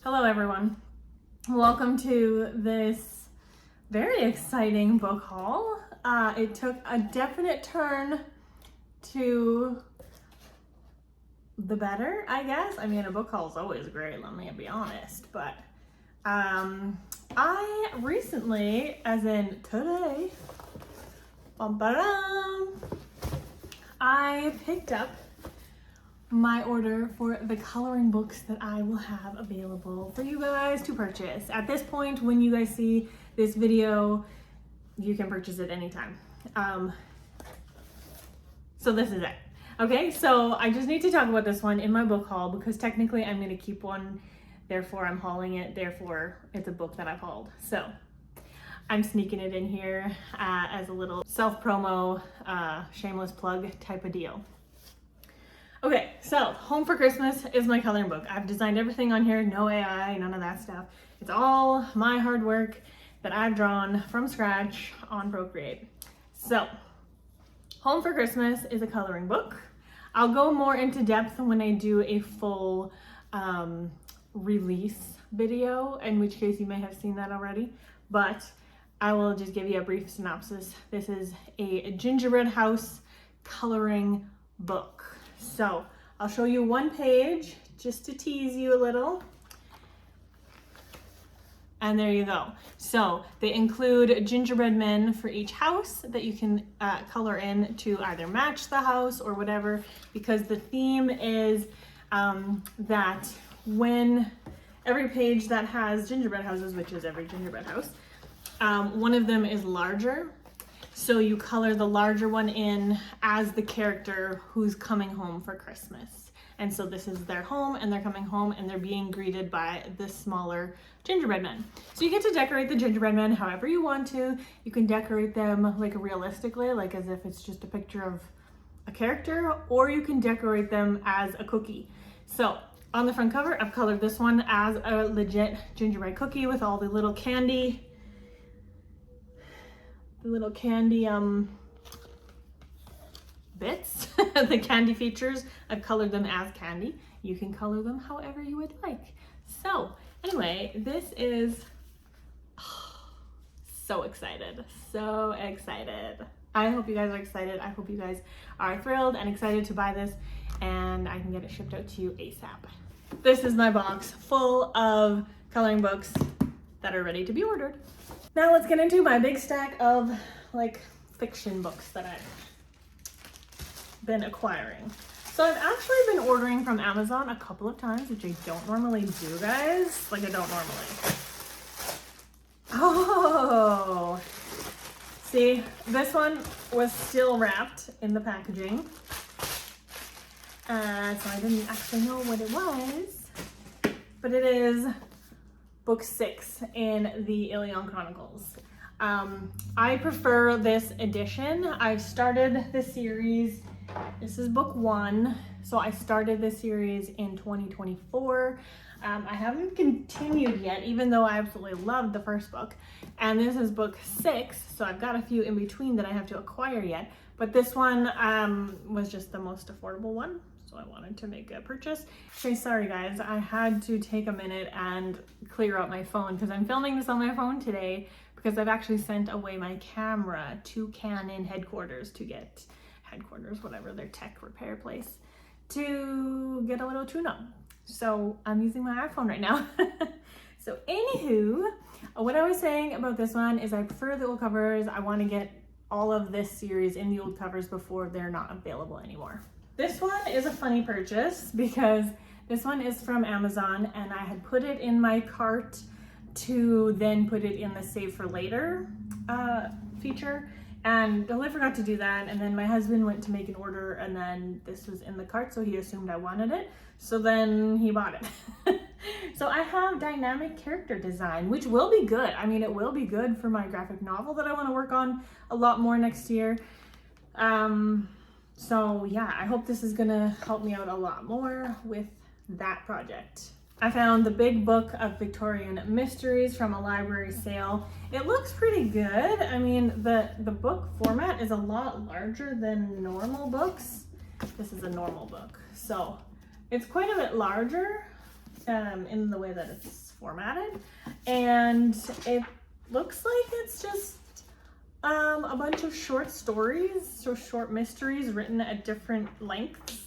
Hello everyone. Welcome to this very exciting book haul. It took a definite turn to the better, I guess. I mean, a book haul is always great, let me be honest, but I recently, as in today, I picked up my order for the coloring books that I will have available for you guys to purchase. At this point, when you guys see this video, you can purchase it anytime. So this is it. Okay, so I just need to talk about this one in my book haul because technically I'm going to keep one, therefore I'm hauling it, therefore it's a book that I've hauled. So I'm sneaking it in here as a little self-promo, shameless plug type of deal. Okay, so Home for Christmas is my coloring book. I've designed everything on here, no AI, none of that stuff. It's all my hard work that I've drawn from scratch on Procreate. So, Home for Christmas is a coloring book. I'll go more into depth when I do a full release video, in which case you may have seen that already, but I will just give you a brief synopsis. This is a gingerbread house coloring book. So I'll show you one page just to tease you a little. And there you go. So they include gingerbread men for each house that you can color in to either match the house or whatever, because the theme is that when every page that has gingerbread houses, which is every gingerbread house, one of them is larger. So you color the larger one in as the character who's coming home for Christmas. And so this is their home and they're coming home and they're being greeted by the smaller gingerbread men. So you get to decorate the gingerbread men however you want to. You can decorate them like realistically, like as if it's just a picture of a character, or you can decorate them as a cookie. So on the front cover, I've colored this one as a legit gingerbread cookie with all the little candy bits, the candy features. I've colored them as candy. You can color them however you would like. So anyway, this is so excited. I hope you guys are excited. I hope you guys are thrilled and excited to buy this, and I can get it shipped out to you ASAP. This is my box full of coloring books that are ready to be ordered. Now let's get into my big stack of like fiction books that I've been acquiring. So I've actually been ordering from Amazon a couple of times, which I don't normally do, guys. Like I don't normally. Oh, see, this one was still wrapped in the packaging. So I didn't actually know what it was, but it is book 6 in the Ilion Chronicles. I prefer this edition. I've started the series, this is book 1, so I started this series in 2024. I haven't continued yet, even though I absolutely loved the first book. And this is book 6, so I've got a few in between that I have to acquire yet. But this one was just the most affordable one, so I wanted to make a purchase. Okay, sorry guys, I had to take a minute and clear out my phone because I'm filming this on my phone today because I've actually sent away my camera to Canon headquarters to get whatever, their tech repair place, to get a little tune-up. So I'm using my iPhone right now. So anywho, what I was saying about this one is I prefer the old covers. I want to get all of this series in the old covers before they're not available anymore. This one is a funny purchase because this one is from Amazon and I had put it in my cart to then put it in the save for later feature, and totally forgot to do that. And then my husband went to make an order and then this was in the cart, so he assumed I wanted it, so then he bought it. So I have dynamic character design, which will be good. I mean, it will be good for my graphic novel that I want to work on a lot more next year. So yeah, I hope this is gonna help me out a lot more with that project. I found the big book of Victorian mysteries from a library sale. It looks pretty good. I mean, the book format is a lot larger than normal books. This is a normal book, so it's quite a bit larger, in the way that it's formatted. And it looks like it's just a bunch of short stories, so short mysteries written at different lengths.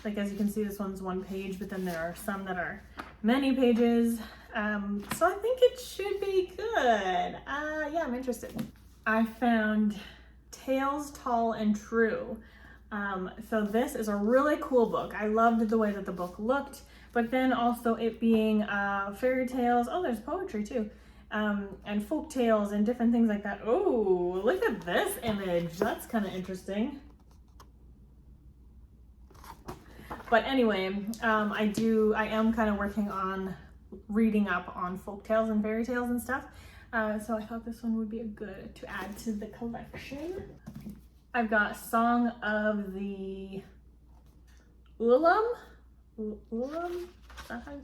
Like as you can see, this one's 1 page, but then there are some that are many pages. So I think it should be good. Yeah, I'm interested. I found Tales Tall and True. So this is a really cool book. I loved the way that the book looked, but then also it being fairy tales. Oh, there's poetry too. And folk tales and different things like that. Oh, look at this image. That's kind of interesting. But anyway, I am kind of working on reading up on folk tales and fairy tales and stuff. So I thought this one would be a good to add to the collection. I've got Song of the Ulam. Ulam? Is that how you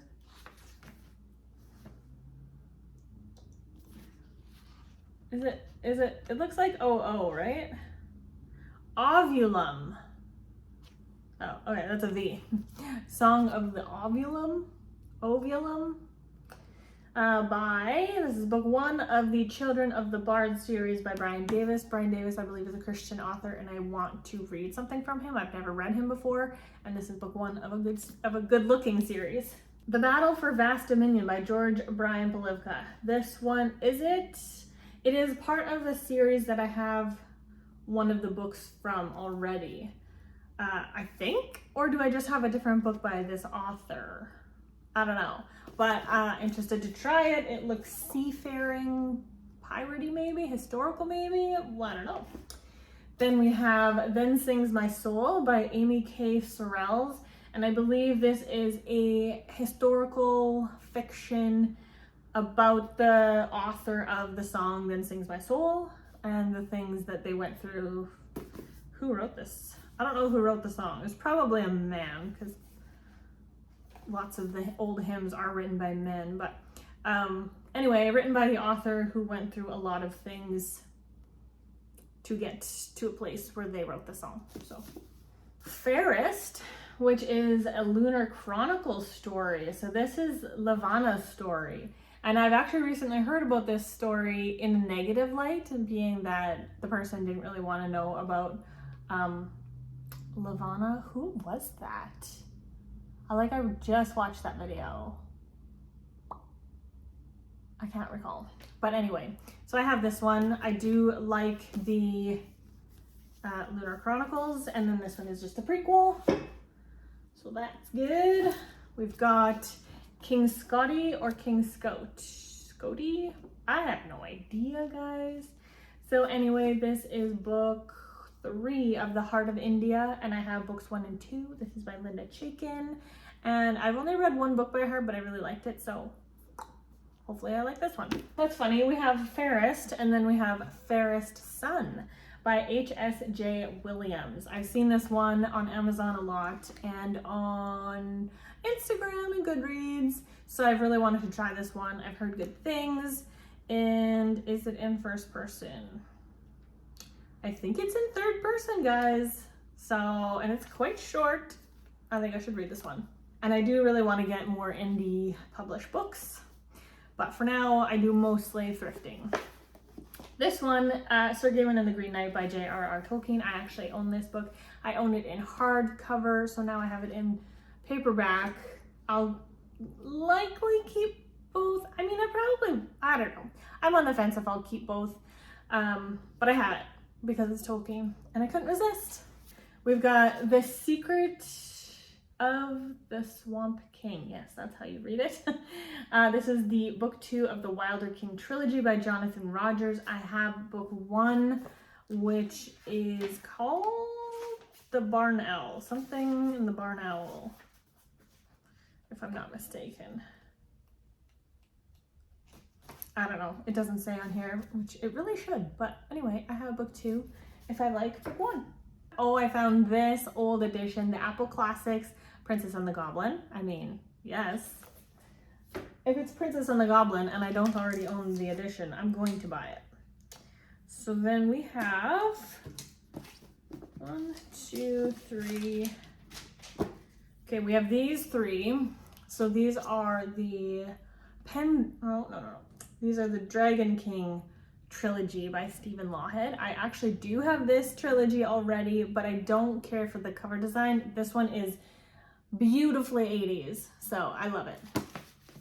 say it? It looks like OO, right? Ovulum. Oh, okay, that's a V. Song of the Ovulum. This is book 1 of the Children of the Bard series by Brian Davis. Brian Davis, I believe, is a Christian author, and I want to read something from him. I've never read him before, and this is book 1 of a good-looking series. The Battle for Vast Dominion by George Brian Polivka. This one, it is part of a series that I have one of the books from already, I think, or do I just have a different book by this author? I don't know, but interested to try it. It looks seafaring, piratey maybe, historical maybe, well, I don't know. Then we have Then Sings My Soul by Amy K. Sorrells, and I believe this is a historical fiction about the author of the song Then Sings My Soul and the things that they went through. Who wrote this? I don't know who wrote the song. It's probably a man, because lots of the old hymns are written by men, but anyway, written by the author who went through a lot of things to get to a place where they wrote the song. So Fairest, which is a Lunar Chronicles story. So this is Lavana's story. And I've actually recently heard about this story in a negative light, being that the person didn't really want to know about Lavana. Who was that? I just watched that video. I can't recall. But anyway, so I have this one. I do like the Lunar Chronicles, and then this one is just a prequel. So that's good. We've got King Scotty or King Scout? Scotty? I have no idea, guys. So anyway, this is book 3 of The Heart of India, and I have books 1 and 2. This is by Linda Chaikin, and I've only read one book by her, but I really liked it, so hopefully I like this one. That's funny. We have Fairest, and then we have Fairest Son by H.S.J. Williams. I've seen this one on Amazon a lot and on Instagram and Goodreads, so I've really wanted to try this one. I've heard good things. And is it in first person? I think it's in third person, guys. So, and it's quite short. I think I should read this one. And I do really want to get more indie published books, but for now I do mostly thrifting. This one, Sir Gawain and the Green Knight by J.R.R. Tolkien. I actually own this book. I own it in hardcover, so now I have it in paperback. I'll likely keep both. I mean, I don't know. I'm on the fence if I'll keep both, but I have it because it's Tolkien and I couldn't resist. We've got The Secret of the Swamp King. Yes, that's how you read it. This is the book 2 of the Wilder King trilogy by Jonathan Rogers. I have book 1, which is called The Barn Owl. Something in the Barn Owl, if I'm not mistaken. I don't know. It doesn't say on here, which it really should. But anyway, I have book 2 if I like book 1. Oh, I found this old edition, the Apple Classics, Princess and the Goblin. I mean, yes. If it's Princess and the Goblin and I don't already own the edition, I'm going to buy it. So then we have 1, 2, 3. Okay, we have these 3. So these are the these are the Dragon King trilogy by Stephen Lawhead. I actually do have this trilogy already, but I don't care for the cover design. This one is beautifully 80s, so I love it.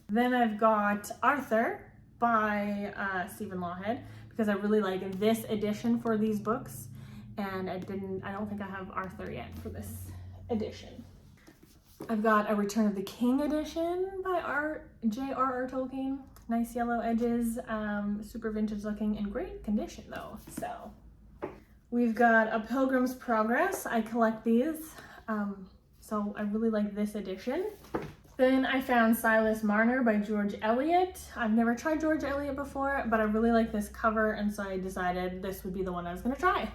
Then I've got Arthur by Stephen Lawhead, because I really like this edition for these books, and I don't think I have Arthur yet for this edition. I've got a Return of the King edition by J.R.R. Tolkien. Nice yellow edges, super vintage looking, in great condition though. So we've got A Pilgrim's Progress. I collect these, so I really like this edition. Then I found Silas Marner by George Eliot. I've never tried George Eliot before, but I really like this cover, and so I decided this would be the one I was gonna try.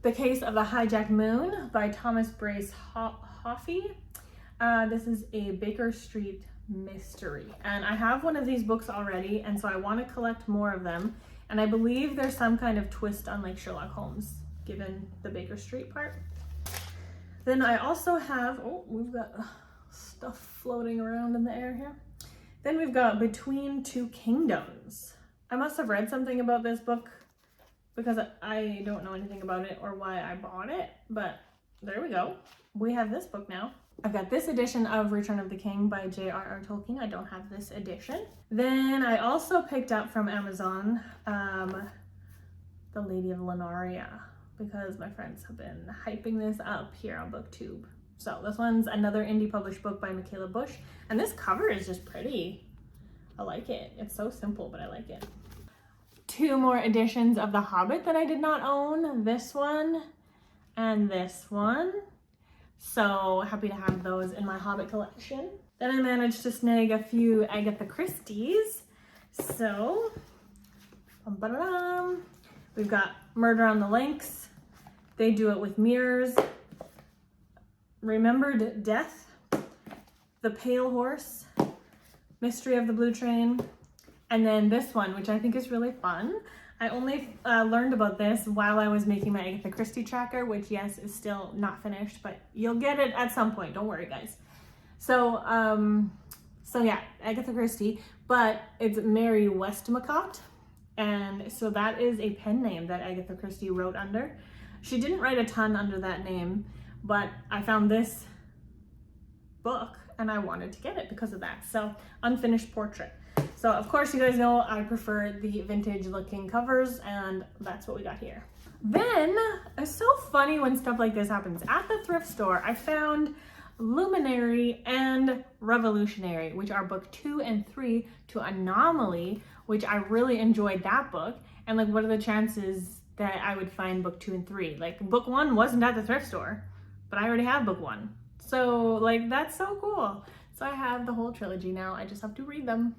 The Case of the Hijacked Moon by Thomas Brace Hoffey. This is a Baker Street mystery, and I have one of these books already, and so I want to collect more of them, and I believe there's some kind of twist on like Sherlock Holmes given the Baker Street part. Then I also have, we've got stuff floating around in the air here. Then we've got Between Two Kingdoms. I must have read something about this book because I don't know anything about it or why I bought it, but there we go. We have this book now. I've got this edition of Return of the King by J.R.R. Tolkien. I don't have this edition. Then I also picked up from Amazon The Lady of Lenaria, because my friends have been hyping this up here on Booktube. So this one's another indie published book by Michaela Bush, and this cover is just pretty. I like it. It's so simple, but I like it. Two more editions of The Hobbit that I did not own. This one and this one. So happy to have those in my Hobbit collection. Then I managed to snag a few Agatha Christie's. So, we've got Murder on the Links, They Do It with Mirrors, Remembered Death, The Pale Horse, Mystery of the Blue Train, and then this one, which I think is really fun. I only learned about this while I was making my Agatha Christie tracker, which yes, is still not finished, but you'll get it at some point. Don't worry, guys. So yeah, Agatha Christie, but it's Mary Westmacott. And so that is a pen name that Agatha Christie wrote under. She didn't write a ton under that name, but I found this book and I wanted to get it because of that. So, Unfinished Portrait. So of course you guys know I prefer the vintage looking covers, and that's what we got here. Then, it's so funny when stuff like this happens. At the thrift store, I found Luminary and Revolutionary, which are book 2 and 3 to Anomaly, which I really enjoyed that book. And like, what are the chances that I would find book 2 and 3? Like, book 1 wasn't at the thrift store, but I already have book 1. So like, that's so cool. So I have the whole trilogy now. I just have to read them.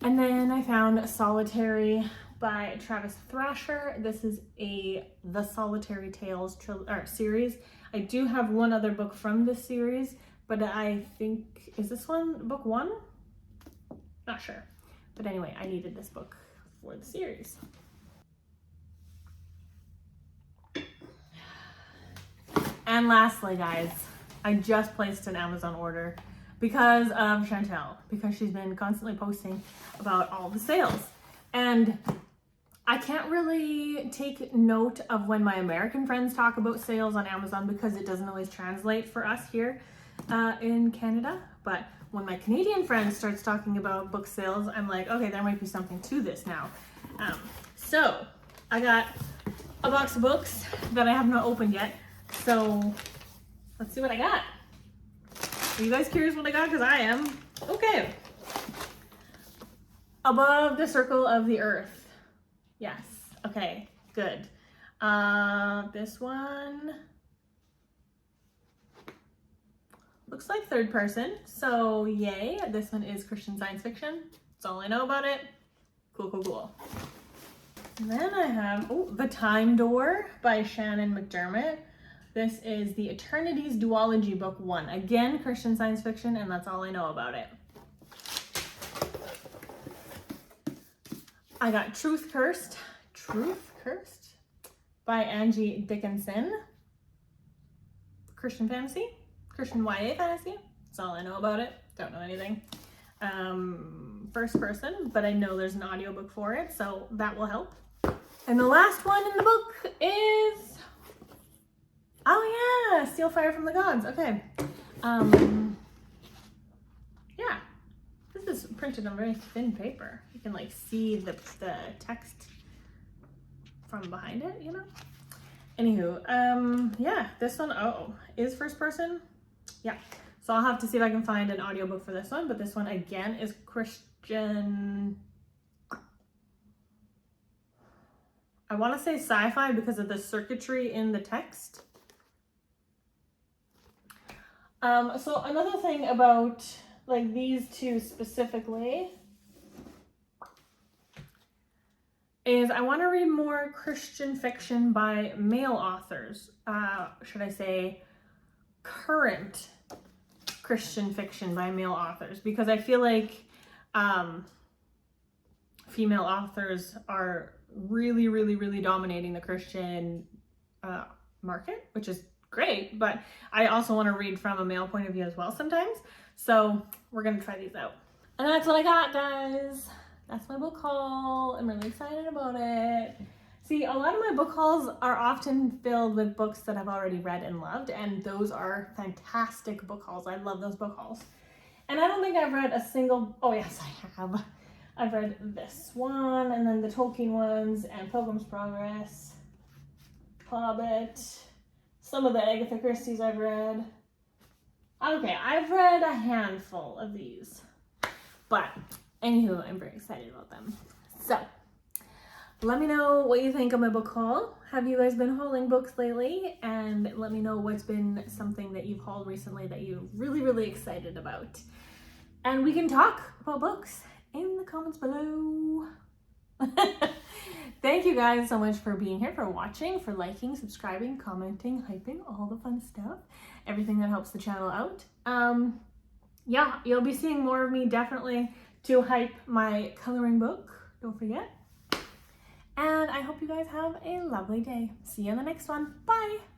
And then I found Solitary by Travis Thrasher. This is The Solitary Tales series. I do have one other book from this series, but I think, is this one book 1? Not sure. But anyway, I needed this book for the series. And lastly, guys, I just placed an Amazon order because of Chantel, because she's been constantly posting about all the sales. And I can't really take note of when my American friends talk about sales on Amazon because it doesn't always translate for us here in Canada. But when my Canadian friends starts talking about book sales, I'm like, okay, there might be something to this now. So I got a box of books that I have not opened yet. So let's see what I got. Are you guys curious what I got? Because I am. Okay. Above the Circle of the Earth. Yes. Okay. Good. This one looks like third person. So yay. This one is Christian science fiction. That's all I know about it. Cool, cool, cool. And then I have The Time Door by Shannon McDermott. This is the Eternities Duology Book 1. Again, Christian science fiction, and that's all I know about it. I got Truth Cursed by Angie Dickinson. Christian fantasy, Christian YA fantasy. That's all I know about it. Don't know anything. first person, but I know there's an audiobook for it, so that will help. And the last one in the book is, oh yeah, Steal Fire from the Gods. Okay. Yeah, this is printed on very thin paper. You can like see the text from behind it, you know? Anywho, yeah, this one, is first person. Yeah, so I'll have to see if I can find an audiobook for this one, but this one again is Christian. I want to say sci-fi because of the circuitry in the text. So another thing about like these two specifically is I want to read more Christian fiction by male authors. Should I say current Christian fiction by male authors, because I feel like female authors are really dominating the Christian market, which is great, but I also want to read from a male point of view as well sometimes. So we're gonna try these out. And that's what I got, guys. That's my book haul. I'm really excited about it. See, a lot of my book hauls are often filled with books that I've already read and loved, and those are fantastic book hauls. I love those book hauls. And I don't think I've read a single, oh yes, I have. I've read this one, and then the Tolkien ones, and Pilgrim's Progress, Hobbit, some of the Agatha Christie's I've read. Okay, I've read a handful of these, but anywho, I'm very excited about them. So, let me know what you think of my book haul. Have you guys been hauling books lately? And let me know what's been something that you've hauled recently that you're really excited about. And we can talk about books in the comments below. Thank you guys so much for being here, for watching, for liking, subscribing, commenting, hyping, all the fun stuff. Everything that helps the channel out. Yeah, you'll be seeing more of me definitely to hype my coloring book. Don't forget. And I hope you guys have a lovely day. See you in the next one. Bye!